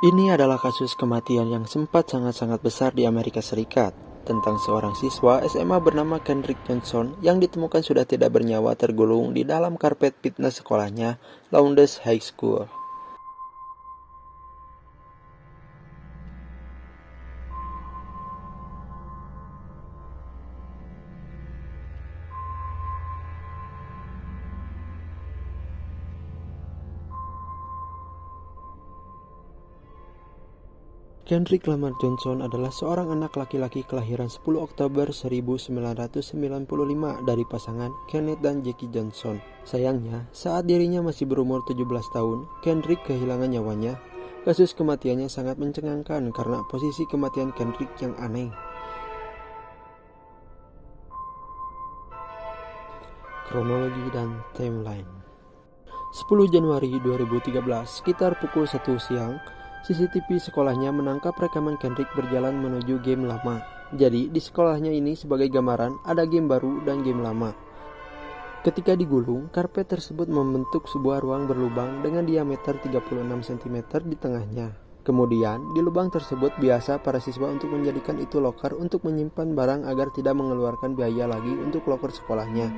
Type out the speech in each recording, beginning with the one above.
Ini adalah kasus kematian yang sempat sangat-sangat besar di Amerika Serikat tentang seorang siswa SMA bernama Kendrick Johnson yang ditemukan sudah tidak bernyawa tergulung di dalam karpet fitness sekolahnya, Lowndes High School. Kendrick Lamar Johnson adalah seorang anak laki-laki kelahiran 10 Oktober 1995 dari pasangan Kenneth dan Jackie Johnson. Sayangnya, saat dirinya masih berumur 17 tahun, Kendrick kehilangan nyawanya. Kasus kematiannya sangat mencengangkan karena posisi kematian Kendrick yang aneh. Kronologi dan timeline. 10 Januari 2013, sekitar pukul 1 siang, CCTV sekolahnya menangkap rekaman Kendrick berjalan menuju game lama. Jadi, di sekolahnya ini sebagai gambaran ada game baru dan game lama. Ketika digulung, karpet tersebut membentuk sebuah ruang berlubang dengan diameter 36 cm di tengahnya. Kemudian, di lubang tersebut biasa para siswa untuk menjadikan itu loker untuk menyimpan barang agar tidak mengeluarkan biaya lagi untuk loker sekolahnya.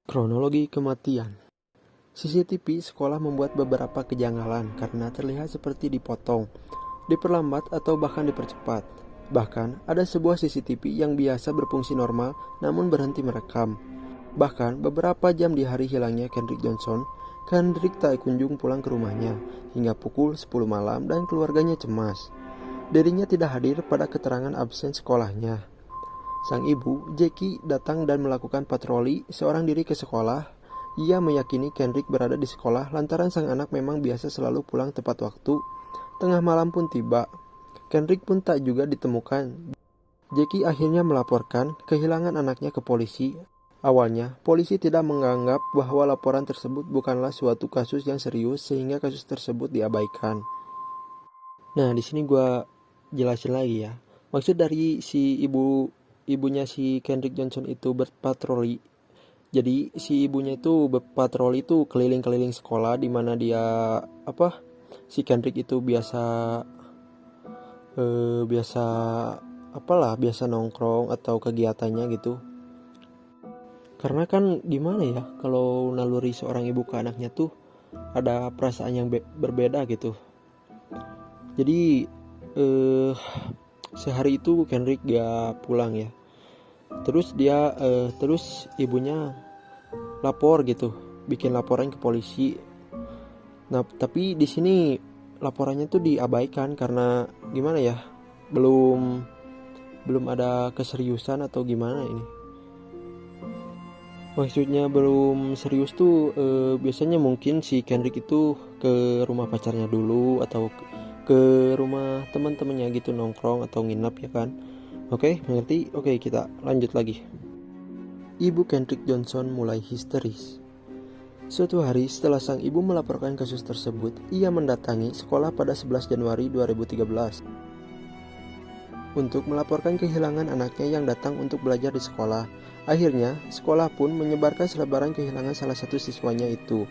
Kronologi kematian. CCTV sekolah membuat beberapa kejanggalan karena terlihat seperti dipotong, diperlambat atau bahkan dipercepat. Bahkan ada sebuah CCTV yang biasa berfungsi normal namun berhenti merekam. Bahkan beberapa jam di hari hilangnya Kendrick Johnson, Kendrick tak kunjung pulang ke rumahnya hingga pukul 10 malam dan keluarganya cemas. Dirinya tidak hadir pada keterangan absen sekolahnya. Sang ibu, Jackie, datang dan melakukan patroli seorang diri ke sekolah. Ia meyakini Kendrick berada di sekolah lantaran sang anak memang biasa selalu pulang tepat waktu. Tengah malam pun tiba. Kendrick pun tak juga ditemukan. Jackie akhirnya melaporkan kehilangan anaknya ke polisi. Awalnya, polisi tidak menganggap bahwa laporan tersebut bukanlah suatu kasus yang serius sehingga kasus tersebut diabaikan. Nah, di sini gue jelasin lagi ya. Maksud dari si ibunya si Kendrick Johnson itu berpatroli. Jadi si ibunya itu berpatroli itu keliling-keliling sekolah di mana dia si Kendrick itu biasa nongkrong atau kegiatannya gitu. Karena kan gimana ya, kalau naluri seorang ibu ke anaknya tuh ada perasaan yang berbeda gitu. Jadi sehari itu Kendrick gak pulang ya. Terus ibunya lapor gitu, bikin laporan ke polisi. Nah, tapi di sini laporannya tuh diabaikan karena gimana ya? Belum ada keseriusan atau gimana ini. Maksudnya belum serius tuh biasanya mungkin si Kendrick itu ke rumah pacarnya dulu atau ke rumah teman-temannya gitu nongkrong atau nginap ya kan. Oke, mengerti? Oke, kita lanjut lagi. Ibu Kendrick Johnson mulai histeris. Suatu hari setelah sang ibu melaporkan kasus tersebut, ia mendatangi sekolah pada 11 Januari 2013 untuk melaporkan kehilangan anaknya yang datang untuk belajar di sekolah. Akhirnya, sekolah pun menyebarkan selebaran kehilangan salah satu siswanya itu.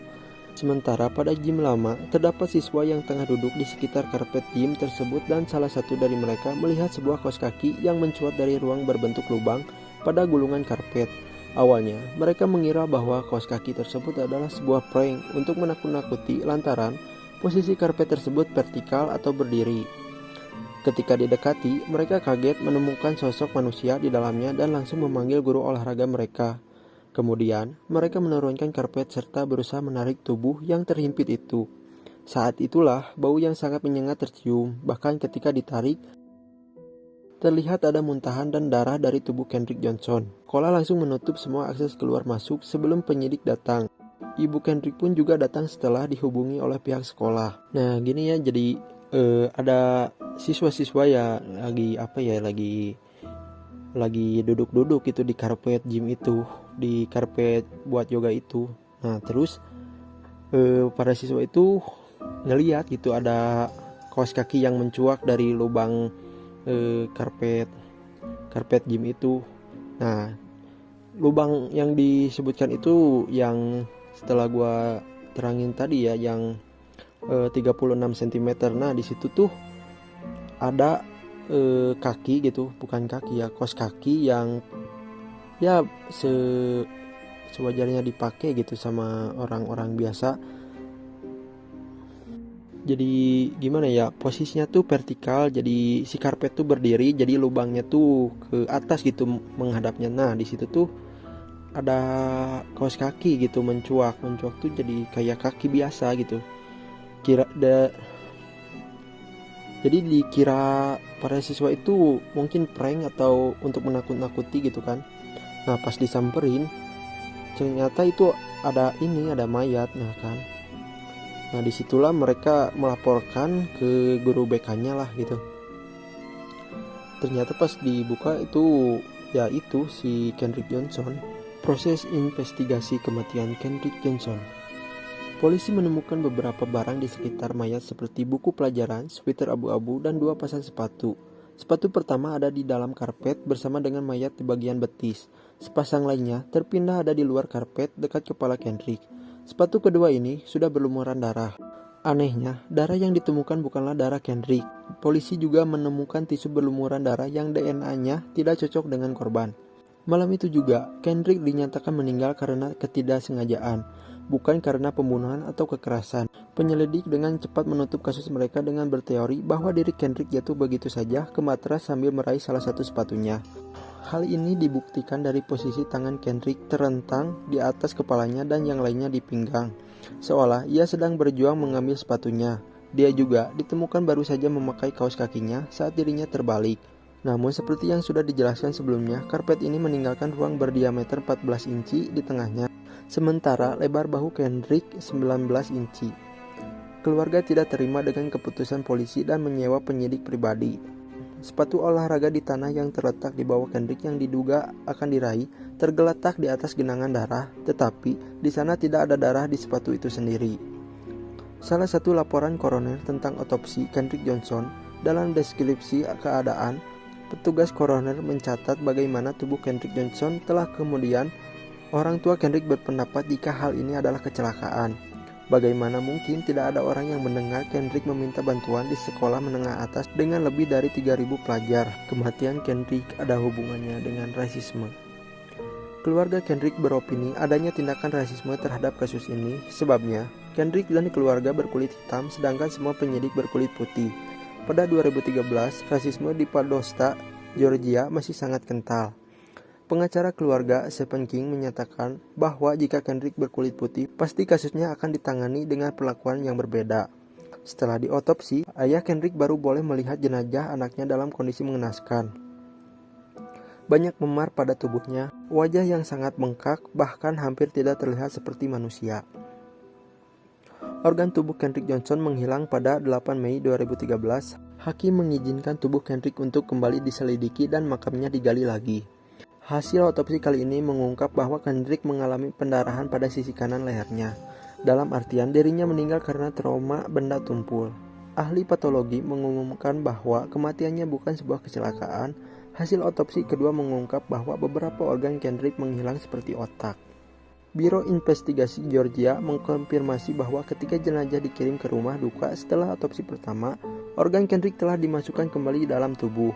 Sementara pada gym lama, terdapat siswa yang tengah duduk di sekitar karpet gym tersebut dan salah satu dari mereka melihat sebuah kaos kaki yang mencuat dari ruang berbentuk lubang pada gulungan karpet. Awalnya, mereka mengira bahwa kaos kaki tersebut adalah sebuah prank untuk menakut-nakuti lantaran posisi karpet tersebut vertikal atau berdiri. Ketika didekati, mereka kaget menemukan sosok manusia di dalamnya dan langsung memanggil guru olahraga mereka. Kemudian, mereka menurunkan karpet serta berusaha menarik tubuh yang terhimpit itu. Saat itulah, bau yang sangat menyengat tercium. Bahkan ketika ditarik, terlihat ada muntahan dan darah dari tubuh Kendrick Johnson. Sekolah langsung menutup semua akses keluar masuk sebelum penyidik datang. Ibu Kendrick pun juga datang setelah dihubungi oleh pihak sekolah. Nah, gini ya, jadi ada siswa-siswa ya lagi duduk-duduk gitu di karpet gym itu, di karpet buat yoga itu. Nah, terus para siswa itu ngelihat gitu ada kaos kaki yang mencuak dari lubang karpet gym itu. Nah, lubang yang disebutkan itu yang setelah gua terangin tadi ya, yang 36 cm. Nah di situ tuh ada kaki gitu, bukan kaki ya, kaos kaki yang ya sewajarnya dipakai gitu sama orang-orang biasa. Jadi gimana ya, posisinya tuh vertikal, jadi si karpet tuh berdiri, jadi lubangnya tuh ke atas gitu menghadapnya. Nah di situ tuh ada kaos kaki gitu mencuak tuh jadi kayak kaki biasa gitu. Jadi dikira para siswa itu mungkin prank atau untuk menakut-nakuti gitu kan. Nah pas disamperin ternyata itu ada mayat. Nah kan, nah disitulah mereka melaporkan ke guru BK-nya lah gitu. Ternyata pas dibuka itu ya itu si Kendrick Johnson. Proses investigasi kematian Kendrick Johnson. Polisi menemukan beberapa barang di sekitar mayat seperti buku pelajaran, sweater abu-abu, dan 2 pasang sepatu. Sepatu pertama ada di dalam karpet bersama dengan mayat di bagian betis. Sepasang lainnya terpindah ada di luar karpet dekat kepala Kendrick. Sepatu kedua ini sudah berlumuran darah. Anehnya, darah yang ditemukan bukanlah darah Kendrick. Polisi juga menemukan tisu berlumuran darah yang DNA-nya tidak cocok dengan korban. Malam itu juga, Kendrick dinyatakan meninggal karena ketidaksengajaan, bukan karena pembunuhan atau kekerasan. Penyelidik dengan cepat menutup kasus mereka dengan berteori bahwa diri Kendrick jatuh begitu saja ke matras sambil meraih salah satu sepatunya. Hal ini dibuktikan dari posisi tangan Kendrick terentang di atas kepalanya dan yang lainnya di pinggang, seolah ia sedang berjuang mengambil sepatunya. Dia juga ditemukan baru saja memakai kaos kakinya saat dirinya terbalik. Namun seperti yang sudah dijelaskan sebelumnya, karpet ini meninggalkan ruang berdiameter 14 inci di tengahnya, sementara lebar bahu Kendrick 19 inci. Keluarga tidak terima dengan keputusan polisi dan menyewa penyidik pribadi. Sepatu olahraga di tanah yang terletak di bawah Kendrick yang diduga akan diraih tergeletak di atas genangan darah, tetapi di sana tidak ada darah di sepatu itu sendiri. Salah satu laporan koroner tentang otopsi Kendrick Johnson, dalam deskripsi keadaan, petugas koroner mencatat bagaimana tubuh Kendrick Johnson telah kemudian. Orang tua Kendrick berpendapat jika hal ini adalah kecelakaan. Bagaimana mungkin tidak ada orang yang mendengar Kendrick meminta bantuan di sekolah menengah atas dengan lebih dari 3.000 pelajar. Kematian Kendrick ada hubungannya dengan rasisme. Keluarga Kendrick beropini adanya tindakan rasisme terhadap kasus ini. Sebabnya, Kendrick dan keluarga berkulit hitam sedangkan semua penyidik berkulit putih. Pada 2013, rasisme di Padosta, Georgia masih sangat kental. Pengacara keluarga Stephen King menyatakan bahwa jika Kendrick berkulit putih, pasti kasusnya akan ditangani dengan perlakuan yang berbeda. Setelah diotopsi, ayah Kendrick baru boleh melihat jenazah anaknya dalam kondisi mengenaskan. Banyak memar pada tubuhnya, wajah yang sangat bengkak, bahkan hampir tidak terlihat seperti manusia. Organ tubuh Kendrick Johnson menghilang pada 8 Mei 2013. Hakim mengizinkan tubuh Kendrick untuk kembali diselidiki dan makamnya digali lagi. Hasil otopsi kali ini mengungkap bahwa Kendrick mengalami pendarahan pada sisi kanan lehernya. Dalam artian dirinya meninggal karena trauma benda tumpul. Ahli patologi mengumumkan bahwa kematiannya bukan sebuah kecelakaan. Hasil otopsi kedua mengungkap bahwa beberapa organ Kendrick menghilang seperti otak. Biro Investigasi Georgia mengkonfirmasi bahwa ketika jenazah dikirim ke rumah duka setelah otopsi pertama, organ Kendrick telah dimasukkan kembali dalam tubuh.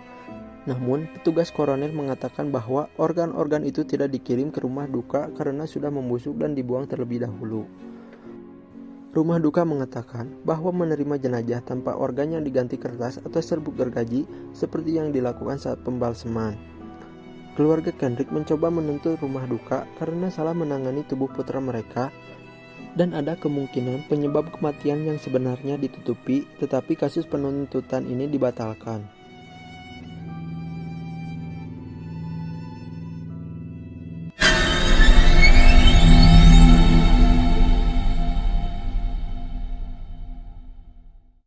Namun, petugas koroner mengatakan bahwa organ-organ itu tidak dikirim ke rumah duka karena sudah membusuk dan dibuang terlebih dahulu. Rumah duka mengatakan bahwa menerima jenazah tanpa organ yang diganti kertas atau serbuk gergaji seperti yang dilakukan saat pembalseman. Keluarga Kendrick mencoba menuntut rumah duka karena salah menangani tubuh putra mereka dan ada kemungkinan penyebab kematian yang sebenarnya ditutupi, tetapi kasus penuntutan ini dibatalkan.